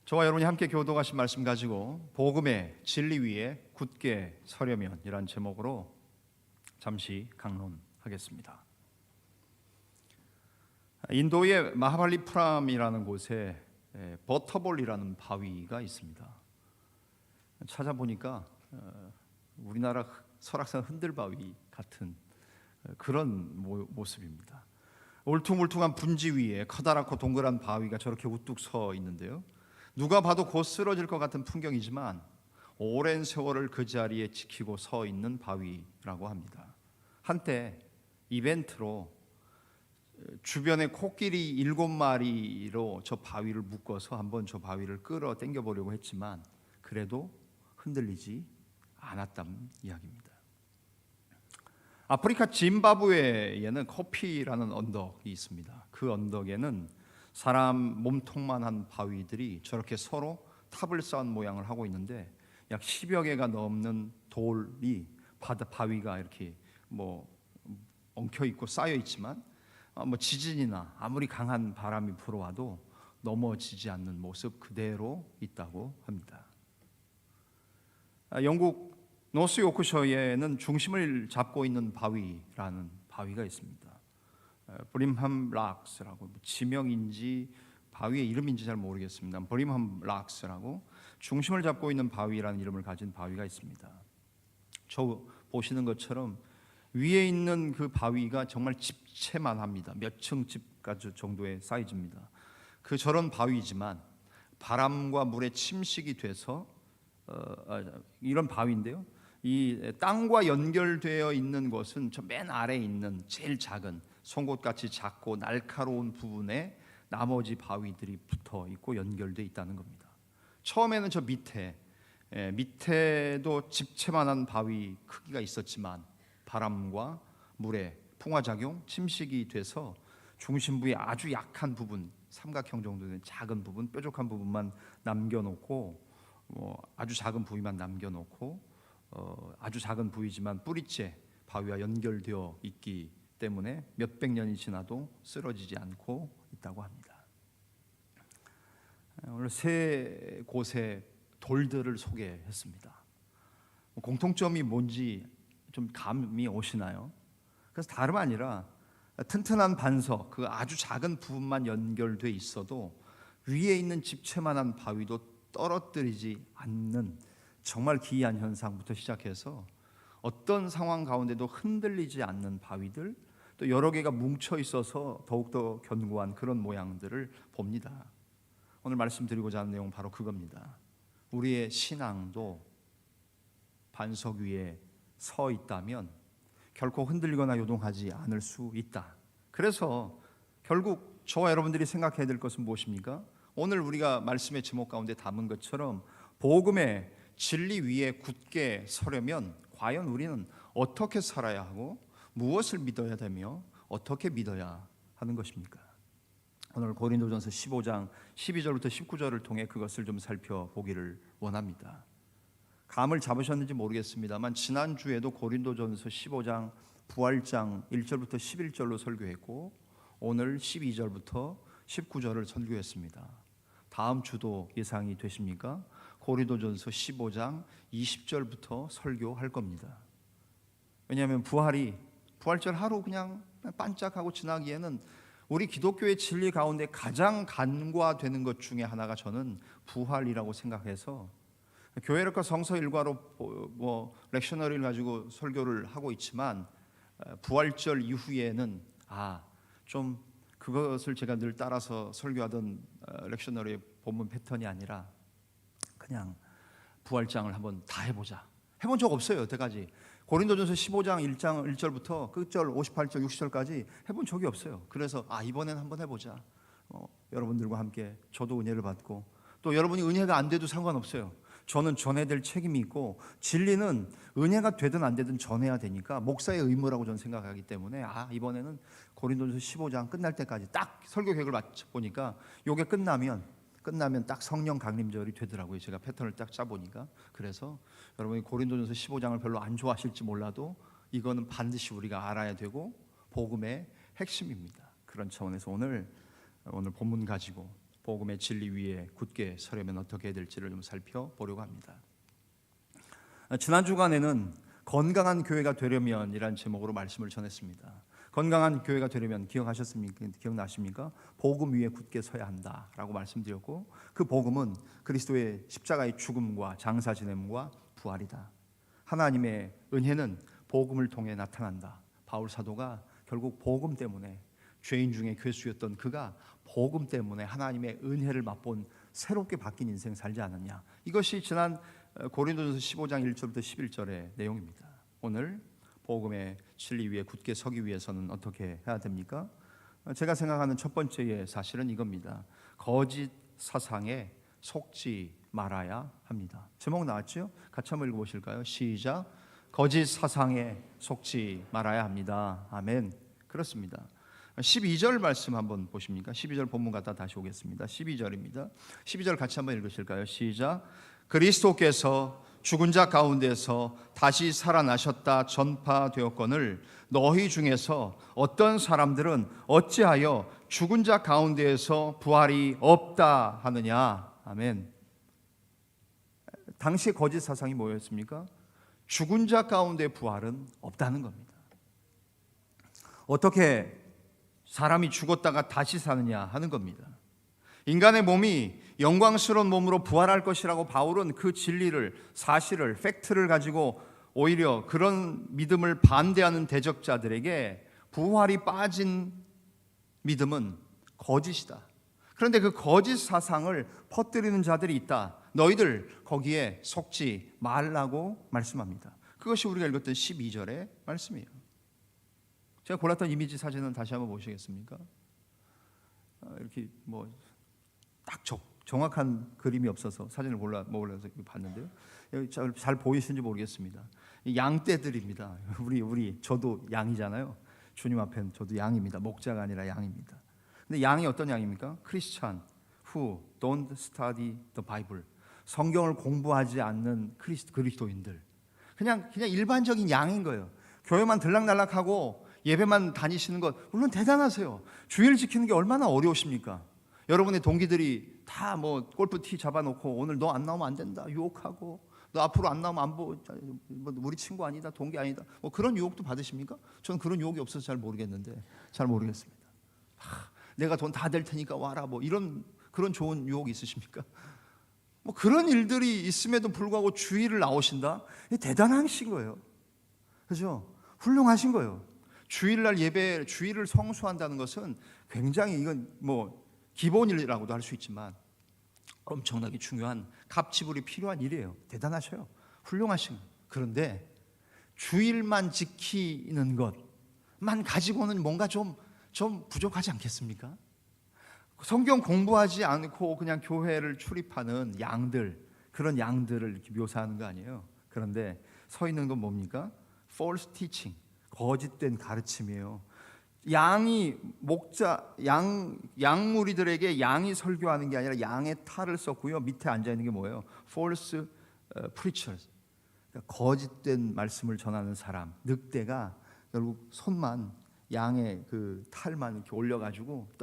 저와 여러분이 함께 교도하신 말씀 가지고 복음의 진리 위에 굳게 서려면 이란 제목으로 잠시 강론하겠습니다. 인도의 마하발리푸람이라는 곳에 버터볼이라는 바위가 있습니다. 찾아보니까 우리나라 설악산 흔들바위 같은 그런 모습입니다. 울퉁불퉁한 분지 위에 커다랗고 동그란 바위가 저렇게 우뚝 서 있는데요, 누가 봐도 곧 쓰러질 것 같은 풍경이지만 오랜 세월을 그 자리에 지키고 서 있는 바위라고 합니다. 한때 이벤트로 주변에 코끼리 7마리로 저 바위를 묶어서 한번 저 바위를 끌어 당겨 보려고 했지만 그래도 흔들리지 않았다는 이야기입니다. 아프리카 짐바브웨에는 커피라는 언덕이 있습니다. 그 언덕에는 사람 몸통만한 바위들이 저렇게 서로 탑을 쌓은 모양을 하고 있는데 약 10여 개가 넘는 돌이 바위가 이렇게 엉켜 있고 쌓여 있지만 지진이나 아무리 강한 바람이 불어와도 넘어지지 않는 모습 그대로 있다고 합니다. 영국 노스 요크셔에는 중심을 잡고 있는 바위라는 바위가 있습니다. 브림함 락스라고, 지명인지 바위의 이름인지 잘 모르겠습니다. 브림함 락스라고 중심을 잡고 있는 바위라는 이름을 가진 바위가 있습니다. 저 보시는 것처럼 위에 있는 그 바위가 정말 집채만 합니다. 몇 층 집까지 정도의 사이즈입니다. 저런 바위지만 바람과 물에 침식이 돼서 이런 바위인데요, 이 땅과 연결되어 있는 것은 저 맨 아래에 있는 제일 작은 송곳같이 작고 날카로운 부분에 나머지 바위들이 붙어 있고 연결되어 있다는 겁니다. 처음에는 저 밑에도 집채만한 바위 크기가 있었지만 바람과 물의 풍화작용, 침식이 돼서 중심부의 아주 약한 부분, 삼각형 정도 되는 작은 부분, 뾰족한 부분만 남겨놓고 아주 작은 부위만 남겨놓고 아주 작은 부위지만 뿌리째 바위와 연결되어 있기 때문에 몇백 년이 지나도 쓰러지지 않고 있다고 합니다. 오늘 세 곳의 돌들을 소개했습니다. 공통점이 뭔지 좀 감이 오시나요? 그래서 다름 아니라 튼튼한 반석, 그 아주 작은 부분만 연결돼 있어도 위에 있는 집채만한 바위도 떨어뜨리지 않는 정말 기이한 현상부터 시작해서 어떤 상황 가운데도 흔들리지 않는 바위들, 또 여러 개가 뭉쳐 있어서 더욱더 견고한 그런 모양들을 봅니다. 오늘 말씀드리고자 하는 내용은 바로 그겁니다. 우리의 신앙도 반석 위에 서 있다면 결코 흔들리거나 요동하지 않을 수 있다. 그래서 결국 저와 여러분들이 생각해야 될 것은 무엇입니까? 오늘 우리가 말씀의 제목 가운데 담은 것처럼 복음의 진리 위에 굳게 서려면 과연 우리는 어떻게 살아야 하고 무엇을 믿어야 되며 어떻게 믿어야 하는 것입니까? 오늘 고린도전서 15장 12절부터 19절을 통해 그것을 좀 살펴보기를 원합니다. 감을 잡으셨는지 모르겠습니다만 지난주에도 고린도전서 15장 부활장 1절부터 11절로 설교했고 오늘 12절부터 19절을 설교했습니다. 다음 주도 예상이 되십니까? 고린도전서 15장 20절부터 설교할 겁니다. 왜냐하면 부활절 하루 그냥 반짝하고 지나기에는 우리 기독교의 진리 가운데 가장 간과되는 것 중에 하나가 저는 부활이라고 생각해서 교회력과 성서 일과로 렉셔너리를 가지고 설교를 하고 있지만 부활절 이후에는 좀 그것을 제가 늘 따라서 설교하던 렉셔너리의 본문 패턴이 아니라 그냥 부활장을 한번 다 해보자. 해본 적 없어요 여태까지. 고린도전서 15장 1절부터 끝절 58절 60절까지 해본 적이 없어요. 그래서 이번에는 한번 해보자. 여러분들과 함께 저도 은혜를 받고 또 여러분이 은혜가 안 돼도 상관없어요. 저는 전해야 될 책임이 있고 진리는 은혜가 되든 안 되든 전해야 되니까 목사의 의무라고 저는 생각하기 때문에 이번에는 고린도전서 15장 끝날 때까지 딱 설교 계획을 맞춰보니까 이게 끝나면 딱 성령 강림절이 되더라고요. 제가 패턴을 딱 짜보니까. 그래서 여러분이 고린도전서 15장을 별로 안 좋아하실지 몰라도 이거는 반드시 우리가 알아야 되고 복음의 핵심입니다. 그런 차원에서 오늘 본문 가지고 복음의 진리 위에 굳게 서려면 어떻게 해야 될지를 좀 살펴보려고 합니다. 지난 주간에는 건강한 교회가 되려면 이란 제목으로 말씀을 전했습니다. 건강한 교회가 되려면 기억나십니까? 복음 위에 굳게 서야 한다라고 말씀드렸고, 그 복음은 그리스도의 십자가의 죽음과 장사 지냄과 부활이다. 하나님의 은혜는 복음을 통해 나타난다. 바울 사도가 결국 복음 때문에, 죄인 중에 괴수였던 그가 복음 때문에 하나님의 은혜를 맛본 새롭게 바뀐 인생 살지 않았냐. 이것이 지난 고린도전서 15장 1절부터 11절의 내용입니다. 오늘 복음의 진리 위에 굳게 서기 위해서는 어떻게 해야 됩니까? 제가 생각하는 첫 번째의 사실은 이겁니다. 거짓 사상에 속지 말아야 합니다. 제목 나왔죠? 같이 한번 읽어보실까요? 시작. 거짓 사상에 속지 말아야 합니다. 아멘. 그렇습니다. 12절 말씀 한번 보십니까? 12절 본문 갖다 다시 오겠습니다. 12절입니다. 12절 같이 한번 읽으실까요? 시작. 그리스도께서 죽은 자 가운데서 다시 살아나셨다 전파되었거늘 너희 중에서 어떤 사람들은 어찌하여 죽은 자 가운데에서 부활이 없다 하느냐. 아멘. 당시의 거짓 사상이 뭐였습니까? 죽은 자 가운데 부활은 없다는 겁니다. 어떻게 사람이 죽었다가 다시 사느냐 하는 겁니다. 인간의 몸이 영광스러운 몸으로 부활할 것이라고 바울은 그 진리를, 사실을, 팩트를 가지고 오히려 그런 믿음을 반대하는 대적자들에게 부활이 빠진 믿음은 거짓이다. 그런데 그 거짓 사상을 퍼뜨리는 자들이 있다. 너희들 거기에 속지 말라고 말씀합니다. 그것이 우리가 읽었던 12절의 말씀이에요. 제가 골랐던 이미지 사진은 다시 한번 보시겠습니까? 이렇게 딱 정확한 그림이 없어서 사진을 몰라서 봤는데요. 여기 잘 보이시는지 모르겠습니다. 양떼들입니다. 저도 양이잖아요. 주님 앞엔 저도 양입니다. 목자가 아니라 양입니다. 근데 양이 어떤 양입니까? 크리스찬 who don't study the Bible. 성경을 공부하지 않는 그리스도인들. 그냥 일반적인 양인 거예요. 교회만 들락날락하고 예배만 다니시는 것 물론 대단하세요. 주일 지키는 게 얼마나 어려우십니까? 여러분의 동기들이 다 골프티 잡아놓고 오늘 너 안 나오면 안 된다 유혹하고, 너 앞으로 안 나오면 우리 친구 아니다, 동기 아니다, 그런 유혹도 받으십니까? 저는 그런 유혹이 없어서 잘 모르겠습니다. 내가 돈 다 될 테니까 와라, 그런 좋은 유혹이 있으십니까? 그런 일들이 있음에도 불구하고 주일을 나오신다? 대단하신 거예요. 그죠? 훌륭하신 거예요. 주일날 예배, 주일을 성수한다는 것은 굉장히 이건 기본이라고도 할 수 있지만 엄청나게 중요한 갑지불이 필요한 일이에요. 대단하셔요. 훌륭하신 거예요. 그런데 주일만 지키는 것만 가지고는 뭔가 좀 부족하지 않겠습니까? 성경 공부하지 않고 그냥 교회를 출입하는 양들, 그런 양들을 이렇게 묘사하는 거 아니에요. 그런데 서 있는 건 뭡니까? false teaching, 거짓된 가르침이에요. 양무리들에게 양이 설교하는 게 아니라 양의 탈을 썼고요. 밑에 앉아 있는 게 뭐예요? false preachers, 그러니까 거짓된 말씀을 전하는 사람, 늑대가 결국 손만 양의 그 탈만 이렇게 올려가지고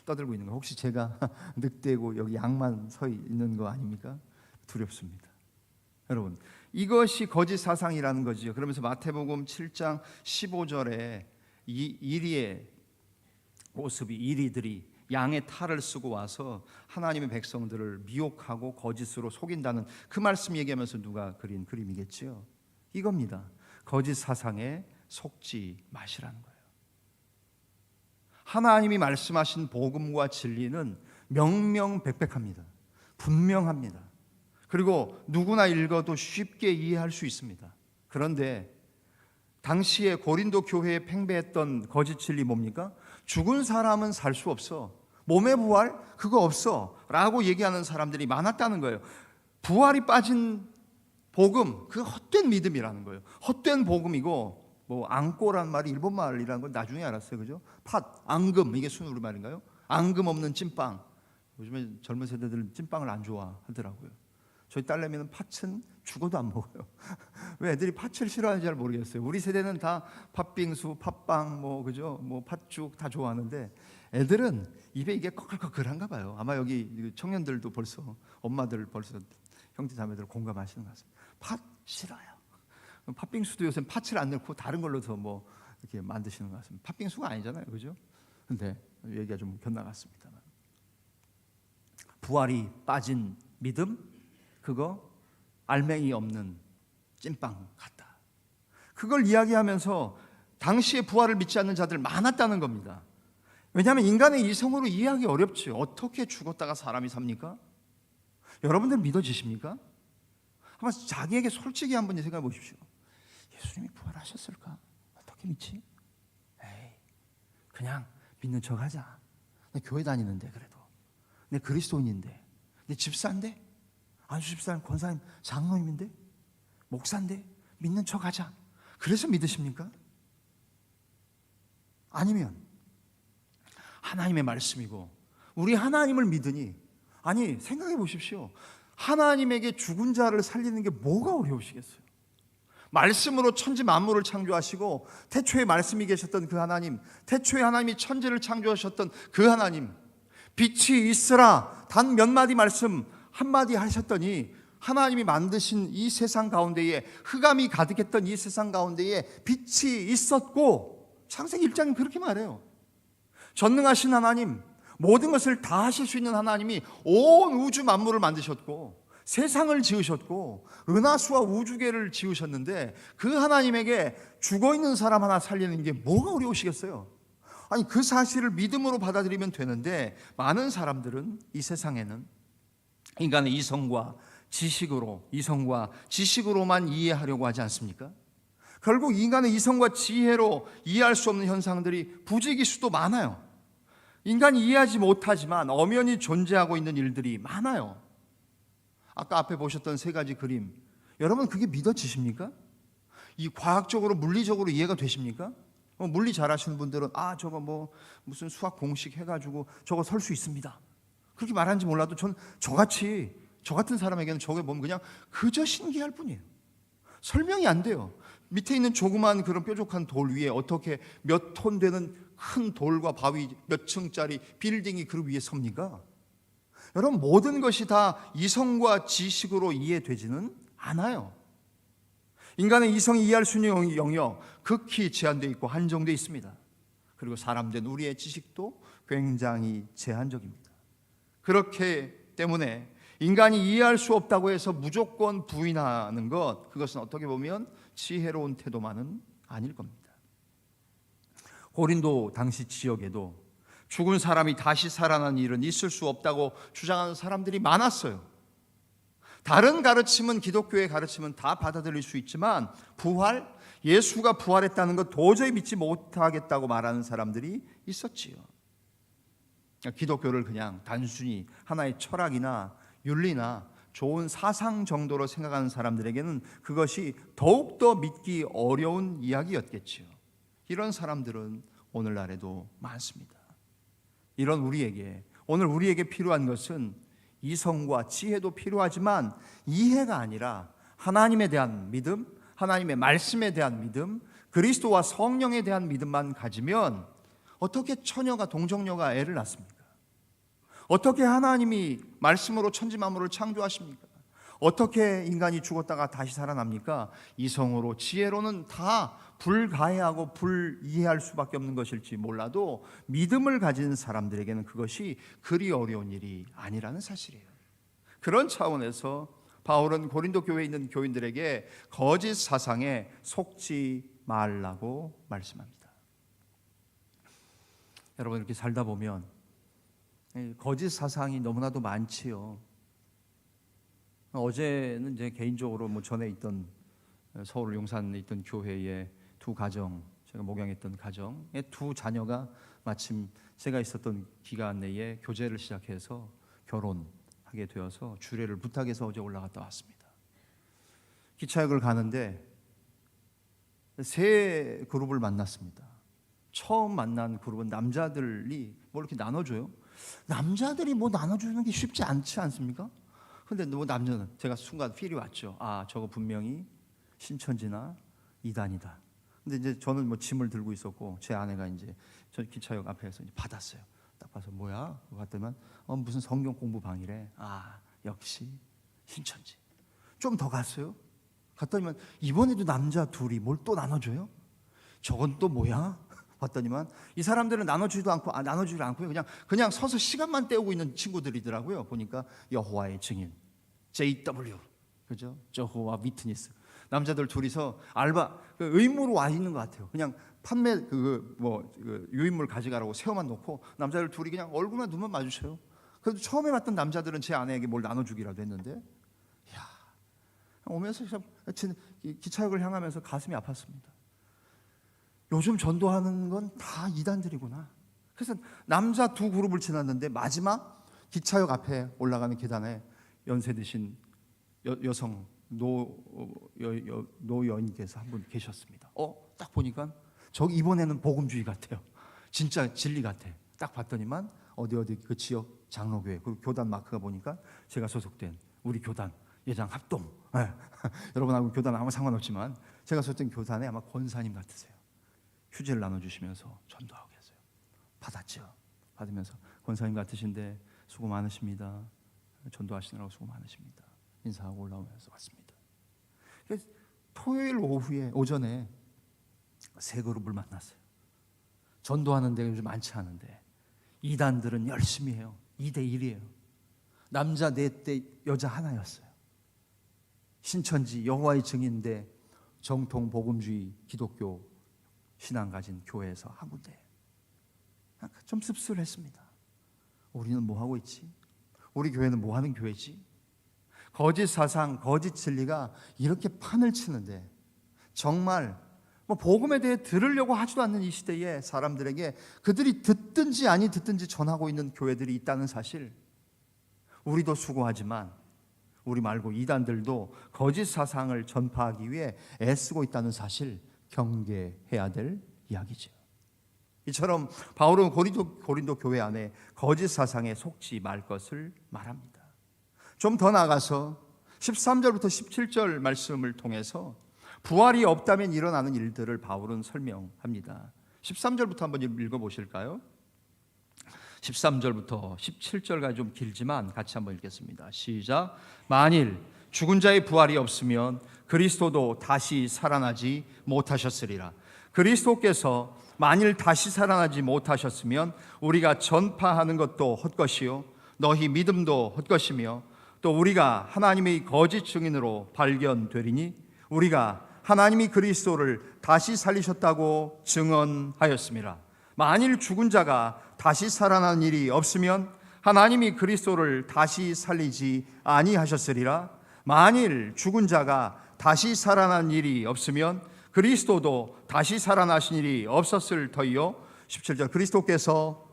떠들고 있는 거. 혹시 제가 늑대고 여기 양만 서 있는 거 아닙니까? 두렵습니다. 여러분, 이것이 거짓 사상이라는 거지요. 그러면서 마태복음 7장 15절에 이 이리의 모습이, 이리들이 양의 탈을 쓰고 와서 하나님의 백성들을 미혹하고 거짓으로 속인다는 그 말씀 얘기하면서 누가 그린 그림이겠지요. 이겁니다. 거짓 사상에 속지 마시라는 거예요. 하나님이 말씀하신 복음과 진리는 명명백백합니다. 분명합니다. 그리고 누구나 읽어도 쉽게 이해할 수 있습니다. 그런데 당시에 고린도 교회에 팽배했던 거짓 진리 뭡니까? 죽은 사람은 살 수 없어. 몸의 부활? 그거 없어. 라고 얘기하는 사람들이 많았다는 거예요. 부활이 빠진 복음, 그 헛된 믿음이라는 거예요. 헛된 복음이고, 앙꼬란 말이 일본 말이라는 걸 나중에 알았어요. 그죠? 팥, 앙금, 이게 순 우리말인가요? 앙금 없는 찐빵. 요즘에 젊은 세대들은 찐빵을 안 좋아하더라고요. 저희 딸내미는 팥은 죽어도 안 먹어요. 왜 애들이 팥을 싫어하는지 잘 모르겠어요. 우리 세대는 다 팥빙수, 팥빵, 그죠? 팥죽 다 좋아하는데 애들은 입에 이게 꺼끌꺼끌한가 봐요. 아마 여기 청년들도 벌써 엄마들 벌써 형제 자매들 공감하시는 것 같습니다. 팥 싫어요. 팥빙수도 요새 팥을 안 넣고 다른 걸로서 이렇게 만드시는 것 같습니다. 팥빙수가 아니잖아요, 그죠? 근데 얘기가 좀 곁나갔습니다만 부활이 빠진 믿음, 그거 알맹이 없는 찐빵 같다. 그걸 이야기하면서 당시에 부활을 믿지 않는 자들 많았다는 겁니다. 왜냐하면 인간의 이성으로 이해하기 어렵지. 어떻게 죽었다가 사람이 삽니까? 여러분들 믿어지십니까? 한번 자기에게 솔직히 한번 생각해 보십시오. 예수님이 부활하셨을까? 어떻게 믿지? 에이, 그냥 믿는 척 하자. 내 교회 다니는데 그래도 내 그리스도인인데 내 집사인데 안수 집사님, 권사님, 장로님인데 목사인데 믿는 척 하자. 그래서 믿으십니까? 아니면 하나님의 말씀이고 우리 하나님을 믿으니, 아니 생각해 보십시오. 하나님에게 죽은 자를 살리는 게 뭐가 어려우시겠어요? 말씀으로 천지 만물을 창조하시고 태초에 말씀이 계셨던 그 하나님, 태초에 하나님이 천지를 창조하셨던 그 하나님, 빛이 있으라 단 몇 마디 말씀 한마디 하셨더니 하나님이 만드신 이 세상 가운데에, 흑암이 가득했던 이 세상 가운데에 빛이 있었고, 창세기 1장은 그렇게 말해요. 전능하신 하나님, 모든 것을 다 하실 수 있는 하나님이 온 우주 만물을 만드셨고 세상을 지으셨고 은하수와 우주계를 지으셨는데 그 하나님에게 죽어있는 사람 하나 살리는 게 뭐가 어려우시겠어요? 아니, 그 사실을 믿음으로 받아들이면 되는데 많은 사람들은 이 세상에는 인간의 이성과 지식으로만 이해하려고 하지 않습니까? 결국 인간의 이성과 지혜로 이해할 수 없는 현상들이 부지기수도 많아요. 인간이 이해하지 못하지만 엄연히 존재하고 있는 일들이 많아요. 아까 앞에 보셨던 세 가지 그림, 여러분 그게 믿어지십니까? 이 과학적으로 물리적으로 이해가 되십니까? 물리 잘하시는 분들은 저거 무슨 수학 공식 해가지고 저거 설 수 있습니다, 그렇게 말하는지 몰라도 전 저 같은 사람에게는 저게 보면 그냥 그저 신기할 뿐이에요. 설명이 안 돼요. 밑에 있는 조그만 그런 뾰족한 돌 위에 어떻게 몇 톤 되는 큰 돌과 바위 몇 층짜리 빌딩이 그 위에 섭니까? 여러분, 모든 것이 다 이성과 지식으로 이해되지는 않아요. 인간의 이성이 이해할 수 있는 영역 극히 제한되어 있고 한정되어 있습니다. 그리고 사람된 우리의 지식도 굉장히 제한적입니다. 그렇기 때문에 인간이 이해할 수 없다고 해서 무조건 부인하는 것, 그것은 어떻게 보면 지혜로운 태도만은 아닐 겁니다. 고린도 당시 지역에도 죽은 사람이 다시 살아나는 일은 있을 수 없다고 주장하는 사람들이 많았어요. 다른 가르침은, 기독교의 가르침은 다 받아들일 수 있지만 예수가 부활했다는 것 도저히 믿지 못하겠다고 말하는 사람들이 있었지요. 기독교를 그냥 단순히 하나의 철학이나 윤리나 좋은 사상 정도로 생각하는 사람들에게는 그것이 더욱더 믿기 어려운 이야기였겠지요. 이런 사람들은 오늘날에도 많습니다. 이런 오늘 우리에게 필요한 것은 이성과 지혜도 필요하지만 이해가 아니라 하나님에 대한 믿음, 하나님의 말씀에 대한 믿음, 그리스도와 성령에 대한 믿음만 가지면 어떻게 처녀가, 동정녀가 애를 낳습니까? 어떻게 하나님이 말씀으로 천지 만물을 창조하십니까? 어떻게 인간이 죽었다가 다시 살아납니까? 이성으로, 지혜로는 다 불가해하고 불이해할 수밖에 없는 것일지 몰라도 믿음을 가진 사람들에게는 그것이 그리 어려운 일이 아니라는 사실이에요. 그런 차원에서 바울은 고린도 교회에 있는 교인들에게 거짓 사상에 속지 말라고 말씀합니다. 여러분, 이렇게 살다 보면 거짓 사상이 너무나도 많지요. 어제는 제 개인적으로 전에 있던 서울 용산에 있던 교회의 두 가정, 제가 목양했던 가정의 두 자녀가 마침 제가 있었던 기간 내에 교제를 시작해서 결혼하게 되어서 주례를 부탁해서 어제 올라갔다 왔습니다. 기차역을 가는데 세 그룹을 만났습니다. 처음 만난 그룹은 남자들이 이렇게 나눠줘요. 남자들이 나눠주는 게 쉽지 않지 않습니까? 근데 남자는 제가 순간 필이 왔죠. 저거 분명히 신천지나 이단이다. 근데 이제 저는 뭐 짐을 들고 있었고 제 아내가 이제 저 기차역 앞에서 이제 받았어요. 딱 봐서 뭐야? 봤더만 무슨 성경 공부 방이래. 아, 역시 신천지. 좀 더 갔어요. 갔더니만 이번에도 남자 둘이 뭘 또 나눠줘요? 저건 또 뭐야? 봤더니만 이 사람들은 나눠주지도 않고 나눠주지도 않고요. 그냥 서서 시간만 때우고 있는 친구들이더라고요. 보니까 여호와의 증인, JW, 그죠? 저호와 위트니스. 남자들 둘이서 알바 의무로 와 있는 것 같아요. 그냥 판매 유인물 가져가라고 세워만 놓고 남자들 둘이 그냥 얼굴만 눈만 마주쳐요. 그래도 처음에 봤던 남자들은 제 아내에게 뭘 나눠주기라도 했는데, 야, 오면서 기차역을 향하면서 가슴이 아팠습니다. 요즘 전도하는 건 다 이단들이구나. 그래서 남자 두 그룹을 지났는데 마지막 기차역 앞에 올라가는 계단에 연세 드신 여성 노여인께서 한 분 계셨습니다. 딱 보니까 저기 이번에는 복음주의 같아요. 진짜 진리 같아. 딱 봤더니만 어디 그 지역 장로교회 그 교단 마크가 보니까 제가 소속된 우리 교단 예장 합동. 여러분하고 교단 아무 상관없지만 제가 소속된 교단에 아마 권사님 같으세요. 휴지를 나눠주시면서 전도하고 계세요. 받았죠. 받으면서 권사님 같으신데 수고 많으십니다. 전도하시느라고 수고 많으십니다. 인사하고 올라오면서 왔습니다. 토요일 오전에 세 그룹을 만났어요. 전도하는 데가 요즘 많지 않은데 이단들은 열심히 해요. 2대1이에요. 남자 4대 여자 하나였어요. 신천지 여호와의 증인데 정통 복음주의 기독교 신앙 가진 교회에서 한 군데. 좀 씁쓸했습니다. 우리는 뭐 하고 있지? 우리 교회는 뭐 하는 교회지? 거짓 사상, 거짓 진리가 이렇게 판을 치는데 정말 복음에 대해 들으려고 하지도 않는 이 시대에 사람들에게 그들이 듣든지 아니 듣든지 전하고 있는 교회들이 있다는 사실, 우리도 수고하지만 우리 말고 이단들도 거짓 사상을 전파하기 위해 애쓰고 있다는 사실 경계해야 될 이야기죠. 이처럼 바울은 고린도 교회 안에 거짓 사상에 속지 말 것을 말합니다. 좀 더 나가서 13절부터 17절 말씀을 통해서 부활이 없다면 일어나는 일들을 바울은 설명합니다. 13절부터 한번 읽어보실까요? 13절부터 17절까지 좀 길지만 같이 한번 읽겠습니다. 시작. 만일 죽은 자의 부활이 없으면 그리스도도 다시 살아나지 못하셨으리라. 그리스도께서 만일 다시 살아나지 못하셨으면 우리가 전파하는 것도 헛것이요 너희 믿음도 헛것이며 또 우리가 하나님의 거짓 증인으로 발견되리니 우리가 하나님이 그리스도를 다시 살리셨다고 증언하였습니다. 만일 죽은 자가 다시 살아난 일이 없으면 하나님이 그리스도를 다시 살리지 아니하셨으리라. 만일 죽은 자가 다시 살아난 일이 없으면 그리스도도 다시 살아나신 일이 없었을 터이요. 17절 그리스도께서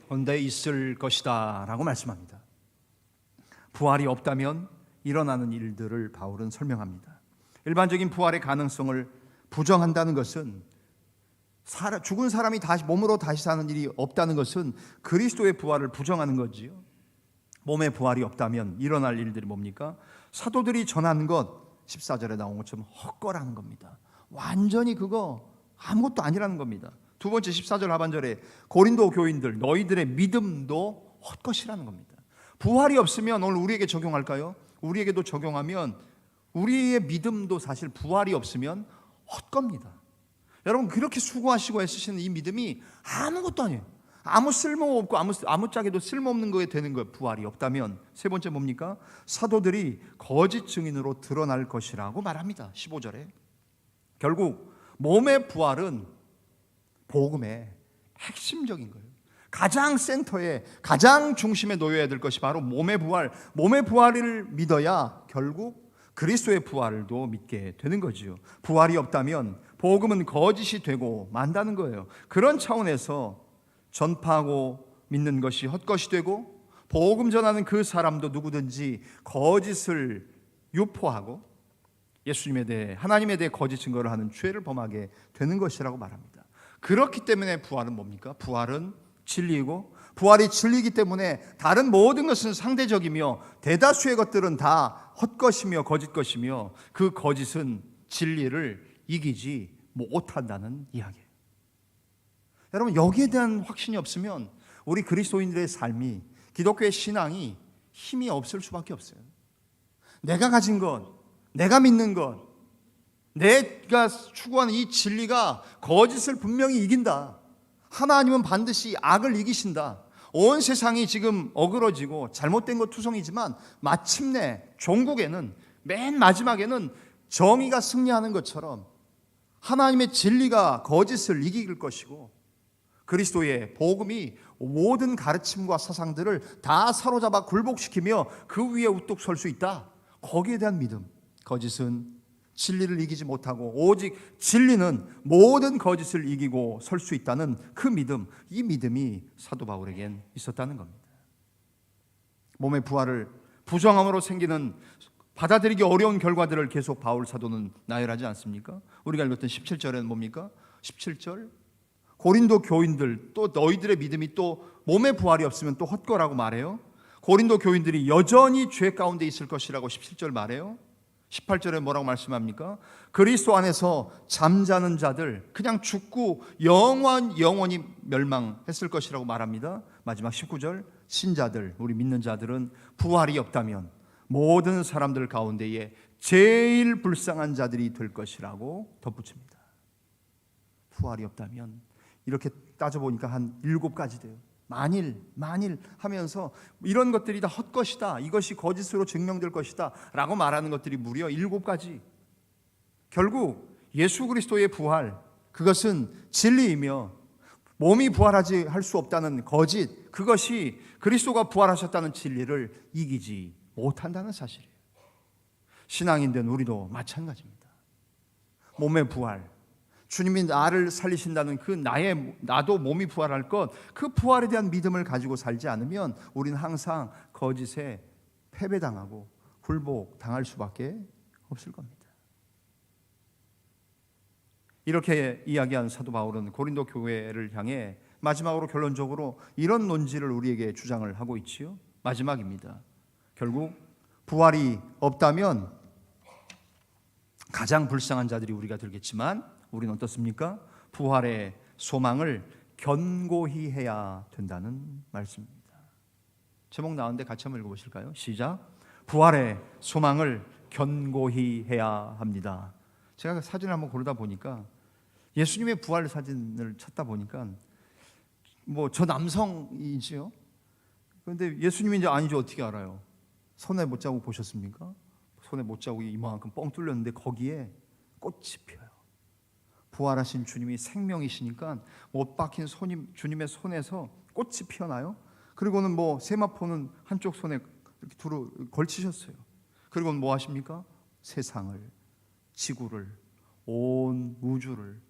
언제 있을 것이다 라고 말씀합니다. 부활이 없다면 일어나는 일들을 바울은 설명합니다. 일반적인 부활의 가능성을 부정한다는 것은 죽은 사람이 다시 몸으로 다시 사는 일이 없다는 것은 그리스도의 부활을 부정하는 거지요. 몸의 부활이 없다면 일어날 일들이 뭡니까? 사도들이 전한 것 14절에 나온 것처럼 헛거라는 겁니다. 완전히 그거 아무것도 아니라는 겁니다. 두 번째 14절 하반절에 고린도 교인들 너희들의 믿음도 헛것이라는 겁니다. 부활이 없으면 오늘 우리에게 적용할까요? 우리에게도 적용하면 우리의 믿음도 사실 부활이 없으면 헛겁니다. 여러분 그렇게 수고하시고 애쓰시는 이 믿음이 아무것도 아니에요. 아무 쓸모 없고 아무짝에도 쓸모없는 거에 되는 거예요. 부활이 없다면. 세 번째 뭡니까? 사도들이 거짓 증인으로 드러날 것이라고 말합니다. 15절에 결국 몸의 부활은 복음의 핵심적인 거예요. 가장 센터에 가장 중심에 놓여야 될 것이 바로 몸의 부활. 몸의 부활을 믿어야 결국 그리스도의 부활도 믿게 되는 거지요. 부활이 없다면 복음은 거짓이 되고 만다는 거예요. 그런 차원에서 전파하고 믿는 것이 헛것이 되고 복음 전하는 그 사람도 누구든지 거짓을 유포하고 예수님에 대해 하나님에 대해 거짓 증거를 하는 죄를 범하게 되는 것이라고 말합니다. 그렇기 때문에 부활은 뭡니까? 부활은 진리이고 부활이 진리이기 때문에 다른 모든 것은 상대적이며 대다수의 것들은 다 헛것이며 거짓 것이며 그 거짓은 진리를 이기지 못한다는 이야기예요. 여러분, 여기에 대한 확신이 없으면 우리 그리스도인들의 삶이, 기독교의 신앙이 힘이 없을 수밖에 없어요. 내가 가진 것, 내가 믿는 것, 내가 추구하는 이 진리가 거짓을 분명히 이긴다. 하나님은 반드시 악을 이기신다. 온 세상이 지금 어그러지고 잘못된 것 투성이지만 마침내 종국에는, 맨 마지막에는 정의가 승리하는 것처럼 하나님의 진리가 거짓을 이길 것이고, 그리스도의 복음이 모든 가르침과 사상들을 다 사로잡아 굴복시키며 그 위에 우뚝 설 수 있다. 거기에 대한 믿음. 거짓은 진리를 이기지 못하고 오직 진리는 모든 거짓을 이기고 설 수 있다는 그 믿음, 이 믿음이 사도 바울에겐 있었다는 겁니다. 몸의 부활을 부정함으로 생기는 받아들이기 어려운 결과들을 계속 바울 사도는 나열하지 않습니까? 우리가 읽었던 17절에는 뭡니까? 17절, 고린도 교인들, 또 너희들의 믿음이 또 몸의 부활이 없으면 또 헛거라고 말해요. 고린도 교인들이 여전히 죄 가운데 있을 것이라고 17절 말해요. 18절에 뭐라고 말씀합니까? 그리스도 안에서 잠자는 자들 그냥 죽고 영원히 멸망했을 것이라고 말합니다. 마지막 19절, 신자들, 우리 믿는 자들은 부활이 없다면 모든 사람들 가운데에 제일 불쌍한 자들이 될 것이라고 덧붙입니다. 부활이 없다면, 이렇게 따져보니까 한 7가지 돼요. 만일 하면서 이런 것들이 다 헛것이다, 이것이 거짓으로 증명될 것이다 라고 말하는 것들이 무려 7가지. 결국 예수 그리스도의 부활, 그것은 진리이며 몸이 부활하지 할 수 없다는 거짓, 그것이 그리스도가 부활하셨다는 진리를 이기지 못한다는 사실이에요. 신앙인 된 우리도 마찬가지입니다. 몸의 부활, 주님이 나를 살리신다는 그 나도 몸이 부활할 것, 그 부활에 대한 믿음을 가지고 살지 않으면 우리는 항상 거짓에 패배당하고 굴복당할 수밖에 없을 겁니다. 이렇게 이야기한 사도 바울은 고린도 교회를 향해 마지막으로 결론적으로 이런 논지를 우리에게 주장을 하고 있지요. 마지막입니다. 결국 부활이 없다면 가장 불쌍한 자들이 우리가 되겠지만 우리는 어떻습니까? 부활의 소망을 견고히 해야 된다는 말씀입니다. 제목 나왔는데 같이 한번 읽어보실까요? 시작. 부활의 소망을 견고히 해야 합니다. 제가 사진을 한번 고르다 보니까 예수님의 부활 사진을 찾다 보니까 저 남성이지요. 그런데 예수님인지 아닌지 어떻게 알아요? 손에 못자국 보셨습니까? 손에 못자국이 이만큼 뻥 뚫렸는데 거기에 꽃이 피어요. 부활하신 주님이 생명이시니까 못 박힌 주님의 손에서 꽃이 피어나요. 그리고는 세마포는 한쪽 손에 이렇게 두루 걸치셨어요. 그리고는 뭐 하십니까? 세상을, 지구를, 온 우주를,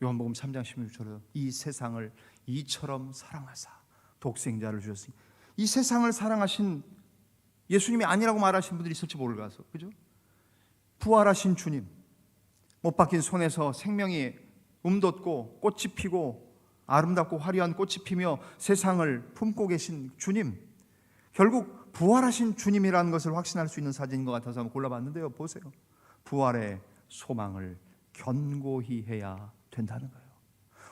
요한복음 3장 16절에 이 세상을 이처럼 사랑하사 독생자를 주셨으니, 이 세상을 사랑하신 예수님이 아니라고 말하신 분들이 있을지 모르겠어, 그죠? 부활하신 주님, 못 박힌 손에서 생명이 움돋고 꽃이 피고 아름답고 화려한 꽃이 피며 세상을 품고 계신 주님, 결국 부활하신 주님이라는 것을 확신할 수 있는 사진인 것 같아서 한번 골라봤는데요. 보세요. 부활의 소망을 견고히 해야 된다는 거예요.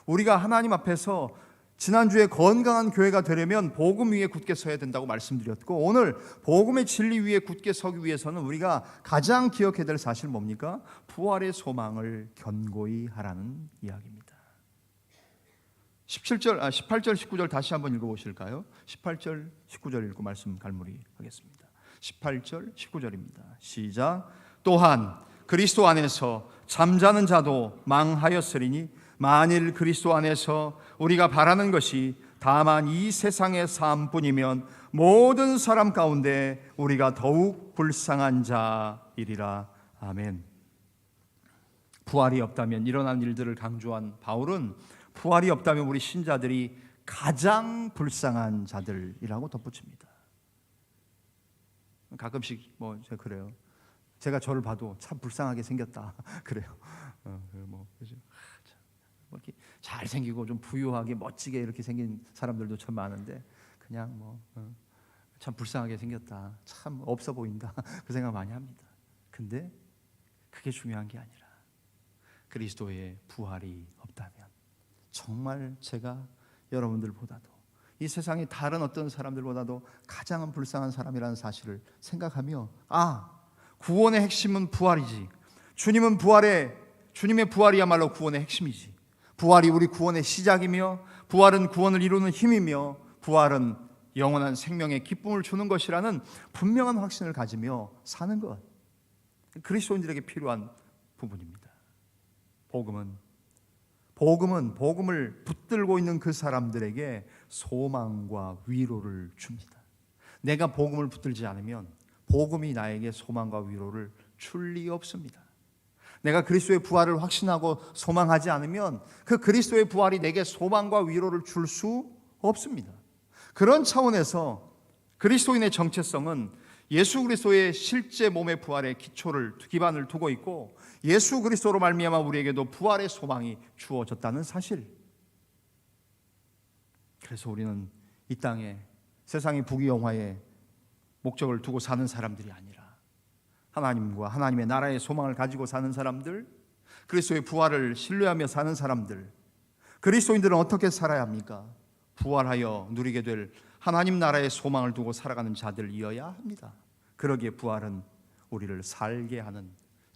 우리가 하나님 앞에서 지난주에 건강한 교회가 되려면 복음 위에 굳게 서야 된다고 말씀드렸고, 오늘 복음의 진리 위에 굳게 서기 위해서는 우리가 가장 기억해야 될 사실 뭡니까? 부활의 소망을 견고히 하라는 이야기입니다. 18절, 19절 다시 한번 읽어보실까요? 18절, 19절 읽고 말씀 갈무리 하겠습니다. 18절, 19절입니다. 시작. 또한 그리스도 안에서 잠자는 자도 망하였으리니 만일 그리스도 안에서 우리가 바라는 것이 다만 이 세상의 삶뿐이면 모든 사람 가운데 우리가 더욱 불쌍한 자이리라. 아멘. 부활이 없다면 일어난 일들을 강조한 바울은 부활이 없다면 우리 신자들이 가장 불쌍한 자들이라고 덧붙입니다. 가끔씩 제가 그래요. 제가 저를 봐도 참 불쌍하게 생겼다 그래요. 그죠? 이렇게 잘생기고 좀 부유하게 멋지게 이렇게 생긴 사람들도 참 많은데 그냥 참 불쌍하게 생겼다, 참 없어 보인다 그 생각 많이 합니다. 근데 그게 중요한 게 아니라 그리스도의 부활이 없다면 정말 제가 여러분들보다도 이 세상의 다른 어떤 사람들보다도 가장 불쌍한 사람이라는 사실을 생각하며 구원의 핵심은 부활이지. 주님의 부활이야말로 구원의 핵심이지. 부활이 우리 구원의 시작이며 부활은 구원을 이루는 힘이며 부활은 영원한 생명의 기쁨을 주는 것이라는 분명한 확신을 가지며 사는 것, 그리스도인들에게 필요한 부분입니다. 복음을 붙들고 있는 그 사람들에게 소망과 위로를 줍니다. 내가 복음을 붙들지 않으면 복음이 나에게 소망과 위로를 줄 리 없습니다. 내가 그리스도의 부활을 확신하고 소망하지 않으면 그 그리스도의 부활이 내게 소망과 위로를 줄 수 없습니다. 그런 차원에서 그리스도인의 정체성은 예수 그리스도의 실제 몸의 부활의 기반을 두고 있고 예수 그리스도로 말미암아 우리에게도 부활의 소망이 주어졌다는 사실. 그래서 우리는 이 땅에 세상의 부귀영화에 목적을 두고 사는 사람들이 아니라 하나님과 하나님의 나라의 소망을 가지고 사는 사람들, 그리스도의 부활을 신뢰하며 사는 사람들. 그리스도인들은 어떻게 살아야 합니까? 부활하여 누리게 될 하나님 나라의 소망을 두고 살아가는 자들이어야 합니다. 그러기에 부활은 우리를 살게 하는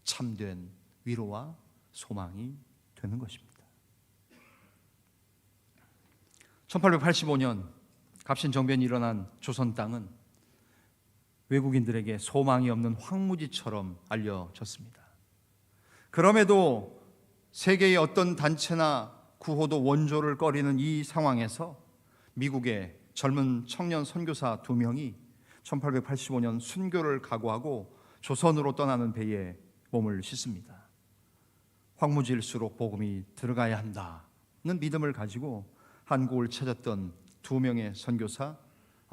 참된 위로와 소망이 되는 것입니다. 1885년 갑신정변이 일어난 조선 땅은 외국인들에게 소망이 없는 황무지처럼 알려졌습니다. 그럼에도 세계의 어떤 단체나 구호도 원조를 꺼리는 이 상황에서 미국의 젊은 청년 선교사 2명이 1885년 순교를 각오하고 조선으로 떠나는 배에 몸을 싣습니다. 황무지일수록 복음이 들어가야 한다는 믿음을 가지고 한국을 찾았던 2명의 선교사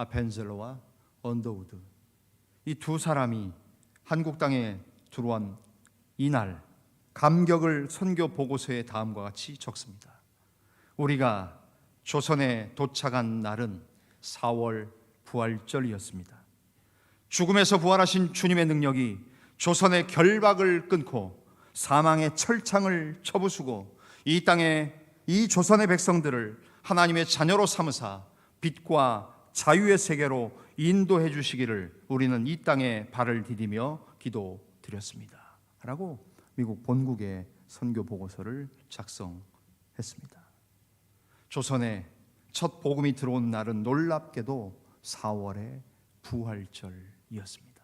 벤젤러와 언더우드, 이 두 사람이 한국 땅에 들어온 이날 감격을 선교 보고서에 다음과 같이 적습니다. 우리가 조선에 도착한 날은 4월 부활절이었습니다. 죽음에서 부활하신 주님의 능력이 조선의 결박을 끊고 사망의 철창을 쳐부수고 이 땅에 이 조선의 백성들을 하나님의 자녀로 삼으사 빛과 자유의 세계로 인도해 주시기를 우리는 이 땅에 발을 디디며 기도드렸습니다 라고 미국 본국의 선교 보고서를 작성했습니다. 조선에 첫 복음이 들어온 날은 놀랍게도 4월의 부활절이었습니다.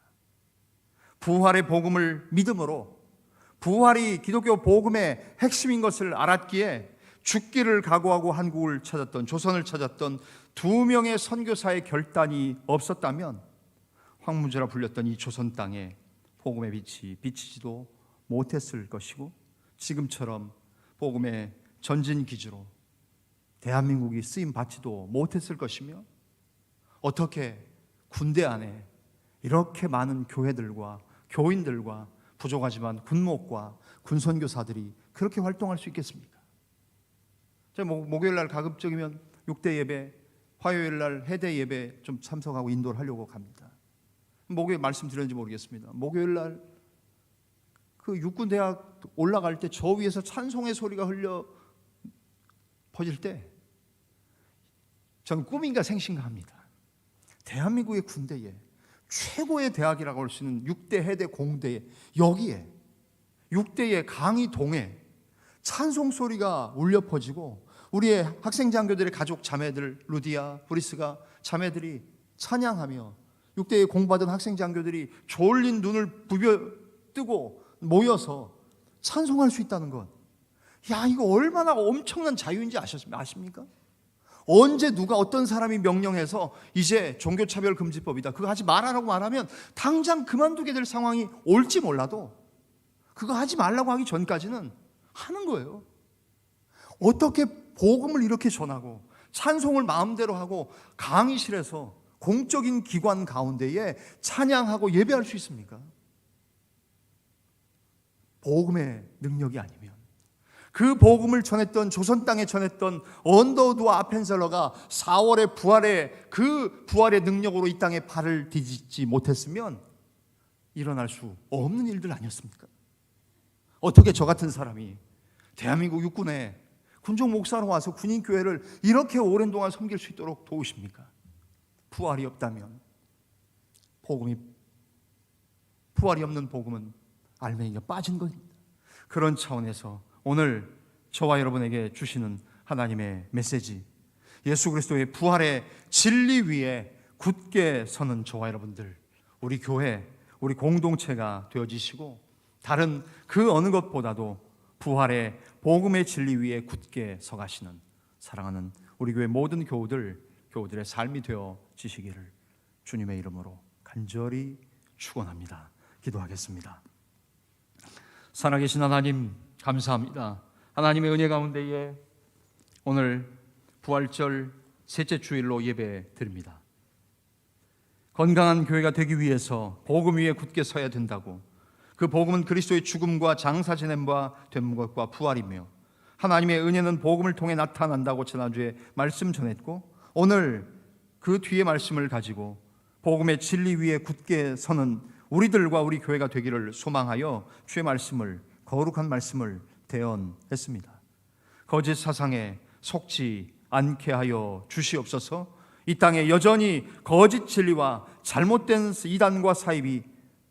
부활의 복음을 믿음으로, 부활이 기독교 복음의 핵심인 것을 알았기에 죽기를 각오하고 한국을 찾았던, 조선을 찾았던 2명의 선교사의 결단이 없었다면 황무지라 불렸던 이 조선 땅에 복음의 빛이 비치지도 못했을 것이고 지금처럼 복음의 전진기지로 대한민국이 쓰임받지도 못했을 것이며 어떻게 군대 안에 이렇게 많은 교회들과 교인들과 부족하지만 군목과 군선교사들이 그렇게 활동할 수 있겠습니까? 제가 목요일 날 가급적이면 6대 예배, 화요일 날 해대 예배 좀 참석하고 인도를 하려고 갑니다. 목요일 말씀드렸는지 모르겠습니다. 목요일 날 그 육군대학 올라갈 때 저 위에서 찬송의 소리가 흘려 퍼질 때 저는 꿈인가 생신가 합니다. 대한민국의 군대에 최고의 대학이라고 할 수 있는 6대 해대 공대에, 여기에 6대의 강의동에 찬송 소리가 울려 퍼지고 우리의 학생 장교들의 가족 자매들, 루디아, 브리스가 자매들이 찬양하며 6대에 공부하던 학생 장교들이 졸린 눈을 부벼뜨고 모여서 찬송할 수 있다는 것, 야, 이거 얼마나 엄청난 자유인지 아십니까? 언제 누가 어떤 사람이 명령해서 이제 종교차별금지법이다, 그거 하지 말아라고 말하면 당장 그만두게 될 상황이 올지 몰라도 그거 하지 말라고 하기 전까지는 하는 거예요. 어떻게 복음을 이렇게 전하고 찬송을 마음대로 하고 강의실에서 공적인 기관 가운데에 찬양하고 예배할 수 있습니까? 복음의 능력이 아니면, 그 복음을 전했던, 조선 땅에 전했던 언더우드와 아펜셀러가 4월의 부활의 그 부활의 능력으로 이 땅에 발을 디딛지 못했으면 일어날 수 없는 일들 아니었습니까? 어떻게 저 같은 사람이 대한민국 육군에 군종 목사로 와서 군인교회를 이렇게 오랜 동안 섬길 수 있도록 도우십니까? 부활이 없다면, 부활이 없는 복음은 알맹이가 빠진 겁니다. 그런 차원에서 오늘 저와 여러분에게 주시는 하나님의 메시지, 예수 그리스도의 부활의 진리 위에 굳게 서는 저와 여러분들, 우리 교회, 우리 공동체가 되어지시고 다른 그 어느 것보다도 부활의 복음의 진리 위에 굳게 서가시는 사랑하는 우리 교회 모든 교우들의 삶이 되어지시기를 주님의 이름으로 간절히 축원합니다. 기도하겠습니다. 살아계신 하나님, 감사합니다. 하나님의 은혜 가운데에 오늘 부활절 셋째 주일로 예배 드립니다. 건강한 교회가 되기 위해서 복음 위에 굳게 서야 된다고, 그 복음은 그리스도의 죽음과 장사 지낸 바 된 것과 부활이며 하나님의 은혜는 복음을 통해 나타난다고 지난주에 말씀 전했고, 오늘 그 뒤에 말씀을 가지고 복음의 진리 위에 굳게 서는 우리들과 우리 교회가 되기를 소망하여 주의 말씀을, 거룩한 말씀을 대언했습니다. 거짓 사상에 속지 않게 하여 주시옵소서. 이 땅에 여전히 거짓 진리와 잘못된 이단과 사입이,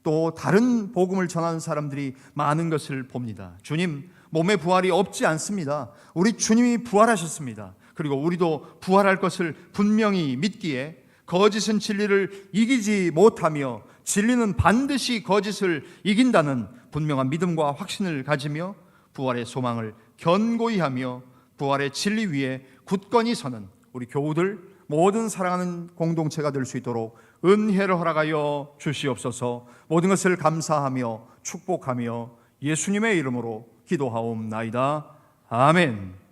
또 다른 복음을 전하는 사람들이 많은 것을 봅니다. 주님, 몸의 부활이 없지 않습니다. 우리 주님이 부활하셨습니다. 그리고 우리도 부활할 것을 분명히 믿기에 거짓은 진리를 이기지 못하며 진리는 반드시 거짓을 이긴다는 분명한 믿음과 확신을 가지며 부활의 소망을 견고히 하며 부활의 진리 위에 굳건히 서는 우리 교우들, 모든 사랑하는 공동체가 될 수 있도록 은혜를 허락하여 주시옵소서. 모든 것을 감사하며 축복하며 예수님의 이름으로 기도하옵나이다. 아멘.